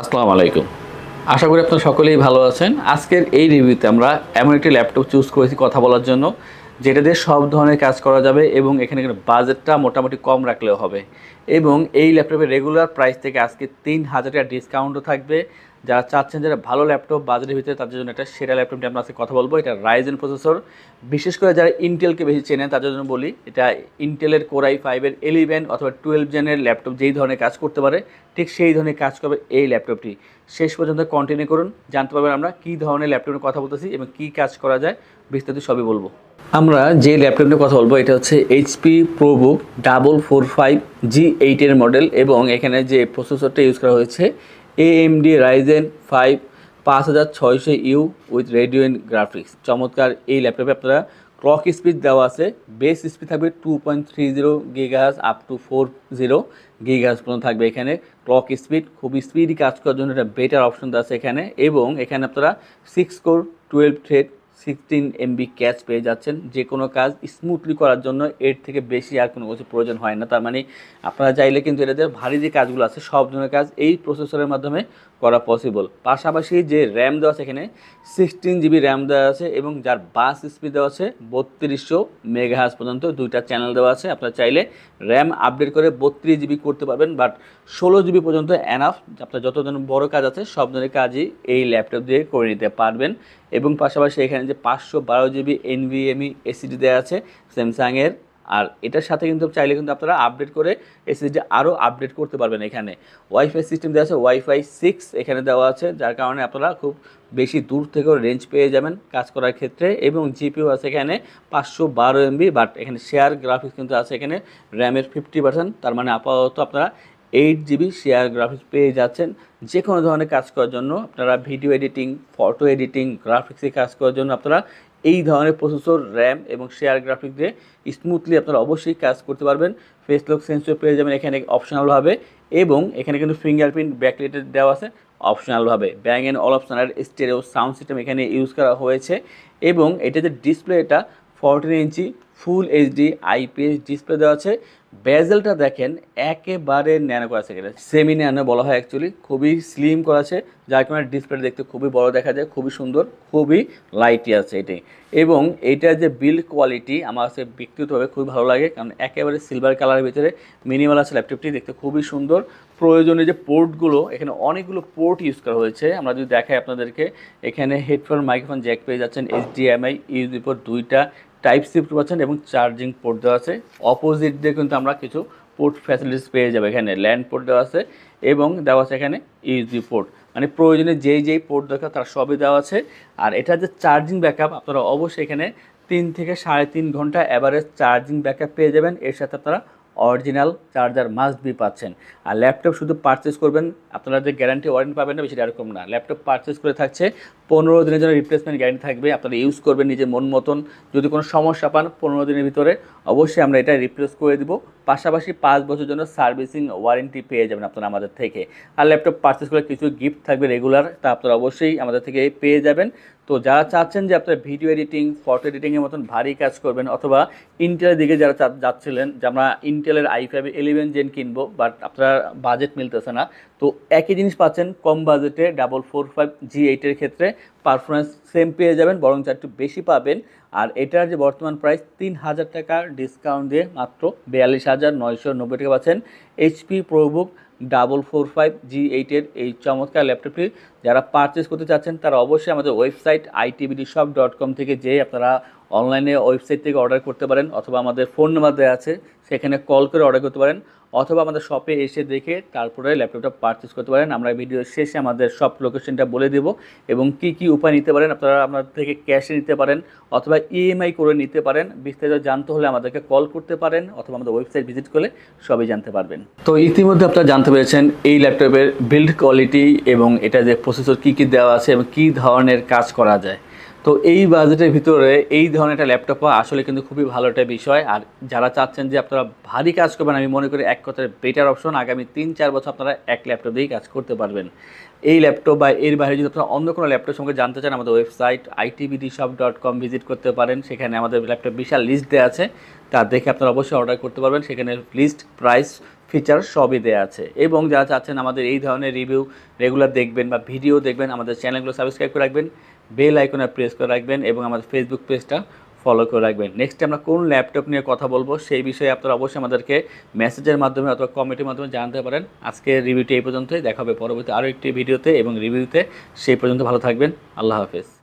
আসসালামু আলাইকুম। আশা করি আপনারা সকলেই ভালো আছেন। আজকের এই রিভিউতে আমরা এমন একটি ল্যাপটপ চুজ করেছি কথা বলার জন্য, যেটা দিয়ে সব ধরনের কাজ করা যাবে এবং এখানে কিন্তু বাজেটটা মোটামুটি কম রাখলেও হবে। এবং এই ল্যাপটপের রেগুলার প্রাইস থেকে আজকে ৩,০০০ টাকা ডিসকাউন্টও থাকবে। যারা চাচ্ছেন যারা ভালো ল্যাপটপ বাজেটের ভিতরে তাদের জন্য একটা সেরা ল্যাপটপ নিয়ে আমরা আজকে কথা বলবো। এটা রাইজেন প্রসেসর, বিশেষ করে যারা ইন্টেলকে বেশি চেনেন তাদের জন্য বলি, এটা ইন্টেলের কোর i5-এর 11 অথবা 12 জেনের ল্যাপটপ যেই ধরনের কাজ করতে পারে ঠিক সেই ধরনের কাজ করবে এই ল্যাপটপটি। শেষ পর্যন্ত কন্টিনিউ করুন, জানতে পারবেন আমরা কী ধরনের ল্যাপটপের কথা বলতেছি এবং কী কাজ করা যায়, বিস্তারিত সবই বলবো। আমরা যে ল্যাপটপ নিয়ে কথা বলবো এটা হচ্ছে HP ProBook 445G8 এর মডেল এবং এখানে যে প্রসেসরটা ইউজ করা হয়েছে AMD Ryzen 5 5600U with Radeon graphics. চমৎকার এই ল্যাপটপে আপনারা ক্লক স্পিড দেওয়া আছে, বেস স্পিড থাকবে 2.30 GHz আপ টু 40 GHz পর্যন্ত থাকবে। এখানে ক্লক স্পিড খুব স্পিডি কাজ করার জন্য একটা বেটার অপশন দেওয়া আছে এখানে। এবং এখানে আপনারা 6 কোর 12 থ্রেড 16 MB ক্যাচ পেয়ে যাচ্ছেন। যে কোনো কাজ স্মুথলি করার জন্য এর থেকে বেশি আর কোনো কিছু প্রয়োজন হয় না। তার মানে আপনারা চাইলে কিন্তু এটাতে ভারী যে কাজগুলো আছে সব ধরনের কাজ এই প্রসেসরের মাধ্যমে করা পসিবল। পাশাপাশি যে র্যাম দেওয়া আছে এখানে 16 GB র্যাম দেওয়া আছে এবং যার বাস স্পিড দেওয়া আছে 3200 মেগাহার্জ পর্যন্ত, দুইটা চ্যানেল দেওয়া আছে। আপনারা চাইলে র্যাম আপডেট করে 32 GB করতে পারবেন, বাট 16 GB পর্যন্ত এনাফ। আপনার যত ধরনের বড়ো কাজ আছে সব ধরনের কাজই এই ল্যাপটপ দিয়ে করে নিতে পারবেন। এবং পাশাপাশি এখানে যে 512 GB NVMe SSD দেওয়া আছে স্যামসাংয়ের, আর এটার সাথে কিন্তু চাইলে কিন্তু আপনারা আপডেট করে এসএসডি আরও আপডেট করতে পারবেন। এখানে ওয়াইফাই সিস্টেম দেওয়া আছে, ওয়াইফাই 6 এখানে দেওয়া আছে, যার কারণে আপনারা খুব বেশি দূর থেকেও রেঞ্জ পেয়ে যাবেন কাজ করার ক্ষেত্রে। এবং জিপিইউ আছে এখানে 512 MB, বাট এখানে শেয়ার গ্রাফিক্স কিন্তু আছে এখানে র্যামের 50%। তার মানে আপাতত আপনারা 8 GB শেয়ার গ্রাফিক্স পেয়ে যাচ্ছেন যে কোনো ধরনের কাজ করার জন্য। আপনারা ভিডিও এডিটিং, ফটো এডিটিং, গ্রাফিক্সে কাজ করার জন্য আপনারা এই ধরনের প্রসেসর, র্যাম এবং শেয়ার গ্রাফিক্স দিয়ে স্মুথলি আপনারা অবশ্যই কাজ করতে পারবেন। ফেস লক সেন্সর পেয়ে যাবেন এখানে অপশনালভাবে, এবং এখানে কিন্তু ফিঙ্গারপ্রিন্ট ব্যাকলাইটের দেওয়া আছে অপশনালভাবে। ব্যাং অ্যান্ড অলপশন আর স্টেরিও সাউন্ড সিস্টেম এখানে ইউজ করা হয়েছে। এবং এটা যে ডিসপ্লে, এটা 14 inch full HD IPS display দেওয়া আছে। বেজেলটা দেখেন একেবারে ন্যানো করা আছে, এটা সেমি ন্যানো বলা হয় অ্যাকচুয়ালি, খুবই স্লিম করা আছে, যার কারণে ডিসপ্লে দেখতে খুবই বড় দেখা যায়, খুবই সুন্দর, খুবই লাইটই আছে এটাই। এবং এইটার যে বিল্ড কোয়ালিটি আমার কাছে ব্যক্তিগতভাবে খুবই ভালো লাগে, কারণ একেবারে সিলভার কালারের ভিতরে মিনিমাল আছে ল্যাপটপটি, দেখতে খুবই সুন্দর। প্রয়োজনীয় যে পোর্টগুলো, এখানে অনেকগুলো পোর্ট ইউজ করা হয়েছে। আমরা যদি দেখাই আপনাদেরকে, এখানে হেডফোন, মাইক্রোফোন জ্যাক পেয়ে যাচ্ছেন, HDMI ইউএসবি পোর্ট দুইটা, টাইপ সি পাচ্ছেন এবং চার্জিং পোর্ট দেওয়া আছে। অপোজিট দিয়ে কিন্তু আমরা কিছু পোর্ট ফ্যাসিলিটিস পেয়ে যাবো। এখানে ল্যান্ড পোর্ট দেওয়া আছে এবং দেওয়া আছে এখানে ইউএসবি পোর্ট, মানে প্রয়োজনে যেই পোর্ট দরকার তার সবই দেওয়া আছে। আর এটা যে চার্জিং ব্যাকআপ, আপনারা অবশ্যই এখানে 3 থেকে 3.5 ঘন্টা অ্যাভারেজ চার্জিং ব্যাকআপ পেয়ে যাবেন। এর সাথে আপনারা অরিজিনাল চার্জার মাস্ট বি পাচ্ছেন। আর ল্যাপটপ শুধু পারচেস করবেন, আপনারা যে গ্যারান্টি ওয়ারেন্টি পাবেন না বেশি এরকম না। ল্যাপটপ পারচেস করে থাকছে 15 দিনের জন্য রিপ্লেসমেন্ট গ্যারান্টি থাকবে, আপনারা ইউজ করবেন নিজের মন মতন। যদি কোনো সমস্যা পান 15 দিনের ভিতরে অবশ্যই আমরা এটা রিপ্লেস করে দেবো। পাশাপাশি 5 বছরের জন্য সার্ভিসিং ওয়ারেন্টি পেয়ে যাবেন আপনারা আমাদের থেকে। আর ল্যাপটপ পারচেস করে কিছু গিফট থাকবে রেগুলার, তা আপনারা অবশ্যই আমাদের থেকে পেয়ে যাবেন। তো যারা চাচ্ছেন যে আপনারা ভিডিও এডিটিং, ফটো এডিটিংয়ের মতন ভারী কাজ করবেন, অথবা ইন্টেলের দিকে যারা যাচ্ছিলেন যে আমরা ইন্টেলের i5 11 জেন কিনবো, বাট আপনার বাজেট মিলতেছে না, তো একই জিনিস পাচ্ছেন কম বাজেটে 445G8 ক্ষেত্রে। পারফরমেন্স সেম পেয়ে যাবেন, বরং একটু বেশি পাবেন। আর এটার যে বর্তমান প্রাইস 3,000 টাকার ডিসকাউন্ট দিয়ে মাত্র 42,990 টাকা পাচ্ছেন। HP ProBook 445G8 এই চমৎকার ল্যাপটপটি যারা পারচেস করতে চাচ্ছেন তারা অবশ্যই আমাদের ওয়েবসাইট itbdshop.com থেকে যেয়ে আপনারা অনলাইনে ওয়েবসাইট থেকে অর্ডার করতে পারেন, অথবা আমাদের ফোন নাম্বার দেওয়া আছে সেখানে কল করে অর্ডার করতে পারেন, অথবা আমাদের শপে এসে দেখে তারপরে ল্যাপটপটা পারচেস করতে পারেন। আমরা ভিডিওর শেষে আমাদের শপ লোকেশনটা বলে দেব এবং কি উপায় নিতে পারেন। আপনারা আমাদের থেকে ক্যাশে নিতে পারেন অথবা EMI করে নিতে পারেন। বিস্তারিত জানতে হলে আমাদেরকে কল করতে পারেন অথবা আমাদের ওয়েবসাইট ভিজিট করলে সবই জানতে পারবেন। তো ইতিমধ্যে আপনারা জানতে পেরেছেন এই ল্যাপটপের বিল্ড কোয়ালিটি এবং এটা যে প্রসেসর কী দেওয়া আছে এবং কী ধরনের কাজ করা যায়। তো এই বাজেটের ভিতরে এই ধরনের একটা ল্যাপটপ পাওয়া আসলে কিন্তু খুবই ভালো একটা বিষয়। আর যারা চাচ্ছেন যে আপনারা ভারী কাজ করবেন, আমি মনে করি এক কথায় বেটার অপশন। আগামী 3-4 বছর আপনারা এক ল্যাপটপ দিয়েই কাজ করতে পারবেন। এই ল্যাপটপ বা এর বাইরে যদি আপনারা অন্য কোনো ল্যাপটপ সঙ্গে জানতে চান, আমাদের ওয়েবসাইট itbdshop.com ভিজিট করতে পারেন। সেখানে আমাদের ল্যাপটপ বিশাল লিস্ট দেওয়া আছে, তা দেখে আপনারা অবশ্যই অর্ডার করতে পারবেন। সেখানে লিস্ট, প্রাইস, ফিচার সবই দেওয়া আছে। এবং যারা চাচ্ছেন আমাদের এই ধরনের রিভিউ রেগুলার দেখবেন বা ভিডিও দেখবেন, আমাদের চ্যানেলগুলো সাবস্ক্রাইব করে রাখবেন, বেল আইকনে প্রেস করে রাখবেন এবং আমাদের ফেসবুক পেজটা ফলো করে রাখবেন। নেক্সট আমরা কোন ল্যাপটপ নিয়ে কথা বলবো সেই বিষয়ে আপনারা অবশ্যই আমাদেরকে মেসেজের মাধ্যমে অথবা কমেন্টের মাধ্যমে জানাতে পারেন। আজকের রিভিউটি এই পর্যন্তই, দেখা হবে পরবর্তী আরও একটি ভিডিওতে এবং রিভিউতে। সেই পর্যন্ত ভালো থাকবেন। আল্লাহ হাফেজ।